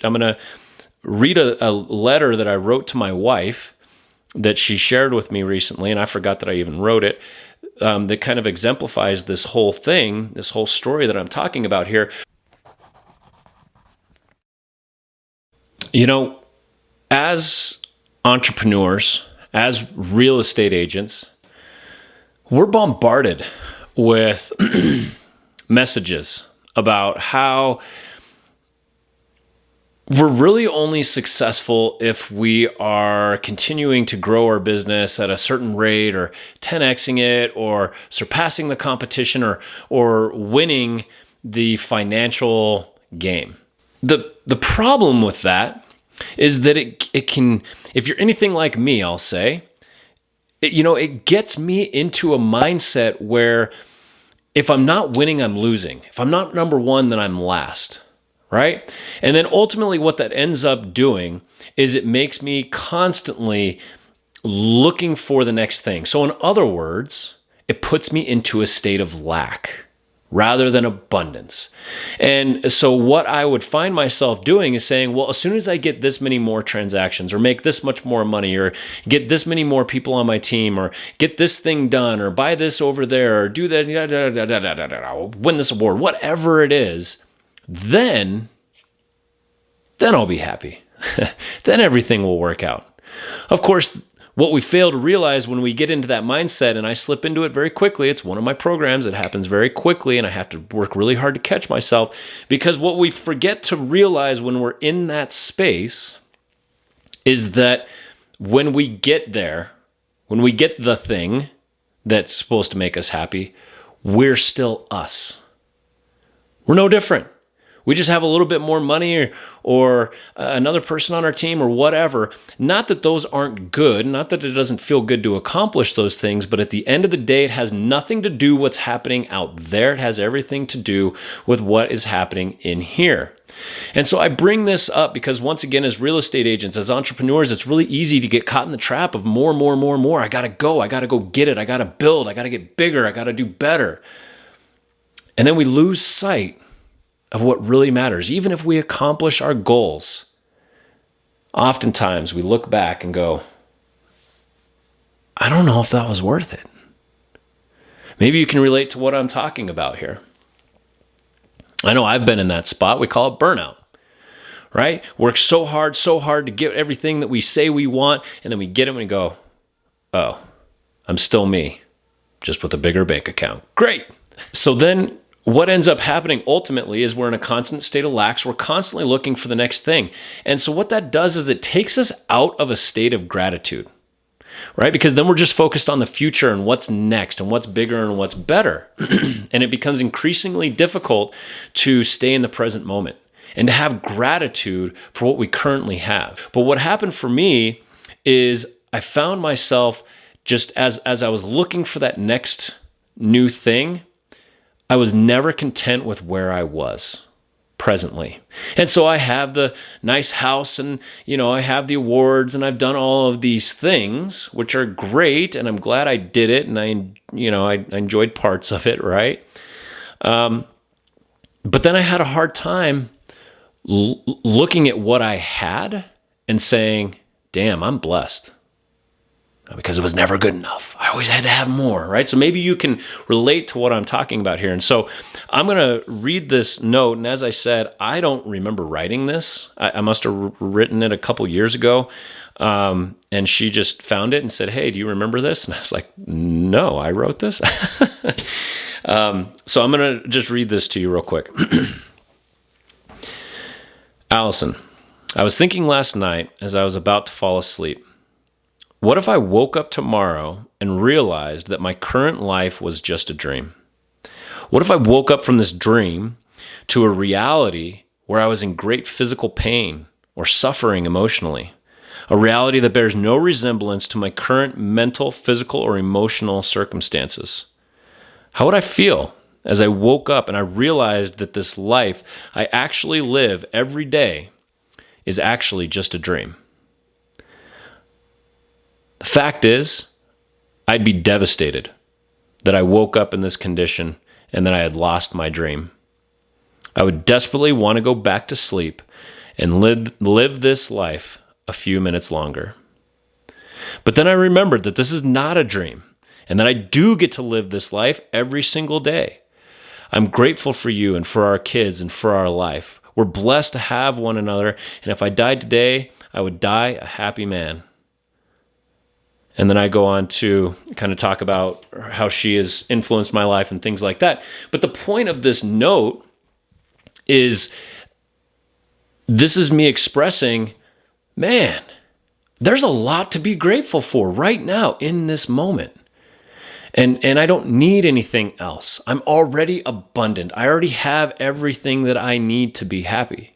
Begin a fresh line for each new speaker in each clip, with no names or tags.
I'm going to read a letter that I wrote to my wife that she shared with me recently, and I forgot that I even wrote it, that kind of exemplifies this whole thing, this whole story that I'm talking about here. You know, as entrepreneurs, as real estate agents, we're bombarded with messages about how we're really only successful if we are continuing to grow our business at a certain rate, or 10xing it, or surpassing the competition, or winning the financial game. The problem with that is that it can, if you're anything like me, I'll say, it gets me into a mindset where if I'm not winning, I'm losing. If I'm not number one, then I'm last, right? And then ultimately what that ends up doing is it makes me constantly looking for the next thing. So in other words, it puts me into a state of lack rather than abundance. And so what I would find myself doing is saying, well, as soon as I get this many more transactions, or make this much more money, or get this many more people on my team, or get this thing done, or buy this over there, or do that, win this award, whatever it is, then I'll be happy. Then everything will work out. Of course, what we fail to realize when we get into that mindset, and I slip into it very quickly, it's one of my programs, it happens very quickly, and I have to work really hard to catch myself, because what we forget to realize when we're in that space is that when we get there, when we get the thing that's supposed to make us happy, we're still us. We're no different. We just have a little bit more money, or another person on our team, or whatever. Not that those aren't good, not that it doesn't feel good to accomplish those things, but at the end of the day, it has nothing to do with what's happening out there. It has everything to do with what is happening in here. And so I bring this up because, once again, as real estate agents, as entrepreneurs, it's really easy to get caught in the trap of more. I got to go get it. I got to build. I got to get bigger. I got to do better. And then we lose sight of what really matters. Even if we accomplish our goals, oftentimes we look back and go, I don't know if that was worth it. Maybe you can relate to what I'm talking about here. I know I've been in that spot. We call it burnout, right? Work so hard to get everything that we say we want, and then we get it and we go, oh, I'm still me, just with a bigger bank account. Great. So then what ends up happening ultimately is we're in a constant state of lack. We're constantly looking for the next thing. And so what that does is it takes us out of a state of gratitude, right? Because then we're just focused on the future and what's next and what's bigger and what's better. And it becomes increasingly difficult to stay in the present moment and to have gratitude for what we currently have. But what happened for me is I found myself, just as I was looking for that next new thing, I was never content with where I was presently. And so I have the nice house, and, I have the awards, and I've done all of these things, which are great, and I'm glad I did it, and I enjoyed parts of it, right? But then I had a hard time looking at what I had and saying, damn, I'm blessed. Because it was never good enough. I always had to have more, right? So maybe you can relate to what I'm talking about here. And so I'm going to read this note. And as I said, I don't remember writing this. I must have written it a couple years ago. And she just found it and said, hey, do you remember this? And I was like, no, I wrote this. So I'm going to just read this to you real quick. Allison, I was thinking last night as I was about to fall asleep, what if I woke up tomorrow and realized that my current life was just a dream? What if I woke up from this dream to a reality where I was in great physical pain or suffering emotionally? A reality that bears no resemblance to my current mental, physical, or emotional circumstances. How would I feel as I woke up and I realized that this life I actually live every day is actually just a dream? The fact is, I'd be devastated that I woke up in this condition and that I had lost my dream. I would desperately want to go back to sleep and live this life a few minutes longer. But then I remembered that this is not a dream and that I do get to live this life every single day. I'm grateful for you and for our kids and for our life. We're blessed to have one another, and if I died today, I would die a happy man. And then I go on to kind of talk about how she has influenced my life and things like that. But the point of this note is, this is me expressing, man, there's a lot to be grateful for right now in this moment. And I don't need anything else. I'm already abundant. I already have everything that I need to be happy.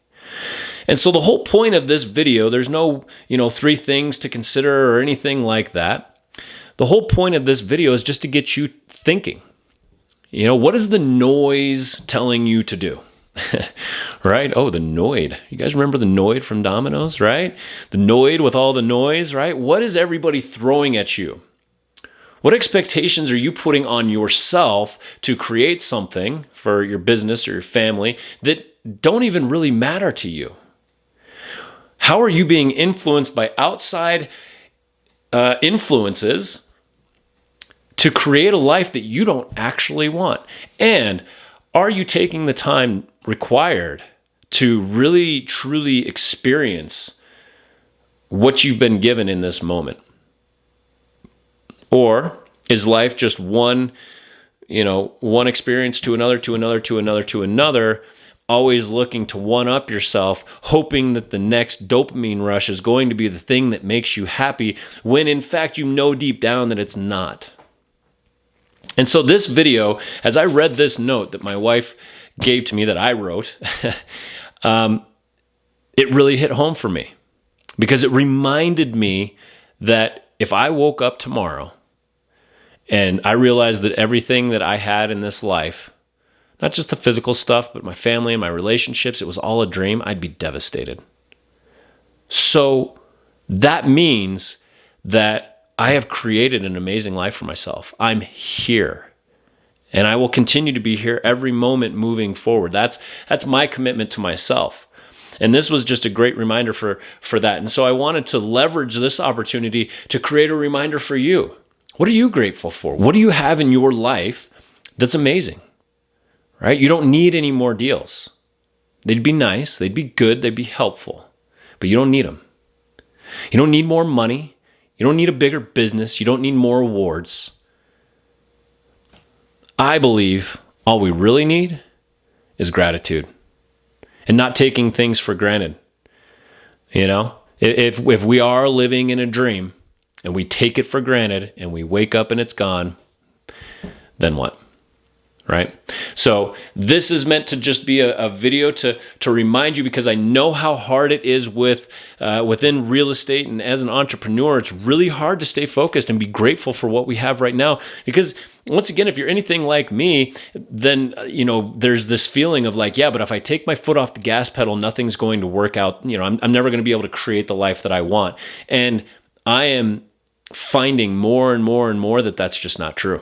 And so the whole point of this video, there's no, 3 things to consider or anything like that. The whole point of this video is just to get you thinking. What is the noise telling you to do? Right? Oh, the Noid. You guys remember the Noid from Domino's, right? The Noid with all the noise, right? What is everybody throwing at you? What expectations are you putting on yourself to create something for your business or your family that don't even really matter to you? How are you being influenced by outside influences to create a life that you don't actually want? And are you taking the time required to really, truly experience what you've been given in this moment? Or is life just one experience to another, to another, to another, to another, always looking to one-up yourself, hoping that the next dopamine rush is going to be the thing that makes you happy, when in fact you know deep down that it's not? And so this video, as I read this note that my wife gave to me that I wrote, it really hit home for me, because it reminded me that if I woke up tomorrow and I realized that everything that I had in this life, not just the physical stuff, but my family and my relationships, it was all a dream, I'd be devastated. So that means that I have created an amazing life for myself. I'm here. And I will continue to be here every moment moving forward. That's my commitment to myself. And this was just a great reminder for that. And so I wanted to leverage this opportunity to create a reminder for you. What are you grateful for? What do you have in your life that's amazing? Right? You don't need any more deals. They'd be nice, they'd be good, they'd be helpful, but you don't need them. You don't need more money. You don't need a bigger business. You don't need more awards. I believe all we really need is gratitude and not taking things for granted. If we are living in a dream and we take it for granted and we wake up and it's gone, then what? Right? So this is meant to just be a video to remind you, because I know how hard it is within real estate, and as an entrepreneur, it's really hard to stay focused and be grateful for what we have right now. Because once again, if you're anything like me, then there's this feeling of like, yeah, but if I take my foot off the gas pedal, nothing's going to work out. I'm never going to be able to create the life that I want. And I am finding more and more and more that that's just not true.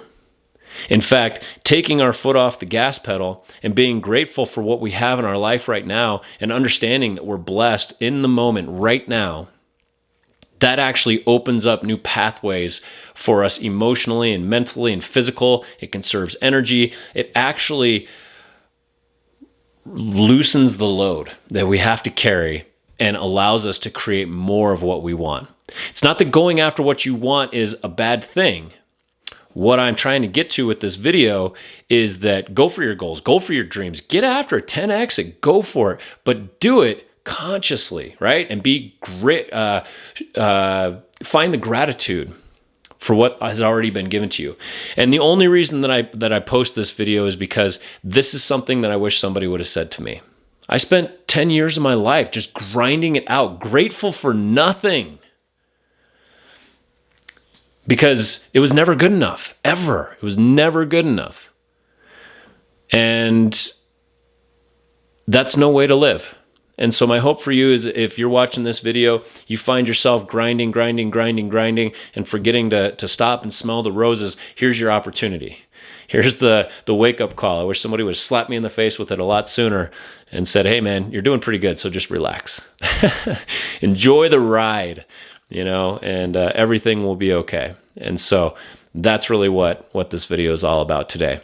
In fact, taking our foot off the gas pedal and being grateful for what we have in our life right now, and understanding that we're blessed in the moment right now, that actually opens up new pathways for us emotionally and mentally and physical. It conserves energy. It actually loosens the load that we have to carry and allows us to create more of what we want. It's not that going after what you want is a bad thing. What I'm trying to get to with this video is that go for your goals, go for your dreams, get after it, 10x it, go for it, but do it consciously, right? And be great. Find the gratitude for what has already been given to you. And the only reason that I post this video is because this is something that I wish somebody would have said to me. I spent 10 years of my life just grinding it out, grateful for nothing, because it was never good enough, ever. It was never good enough. And that's no way to live. And so my hope for you is, if you're watching this video, you find yourself grinding, and forgetting to stop and smell the roses, here's your opportunity. here's the wake up call. I wish somebody would have slapped me in the face with it a lot sooner and said, hey man, you're doing pretty good, so just relax. Enjoy the ride, and everything will be okay. And so that's really what this video is all about today.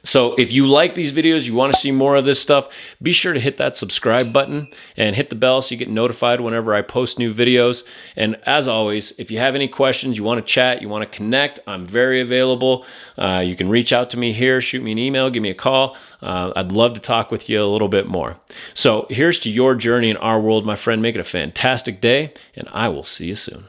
So if you like these videos, you want to see more of this stuff, be sure to hit that subscribe button and hit the bell so you get notified whenever I post new videos. And as always, if you have any questions, you want to chat, you want to connect, I'm very available. You can reach out to me here, shoot me an email, give me a call. I'd love to talk with you a little bit more. So here's to your journey in our world, my friend. Make it a fantastic day, and I will see you soon.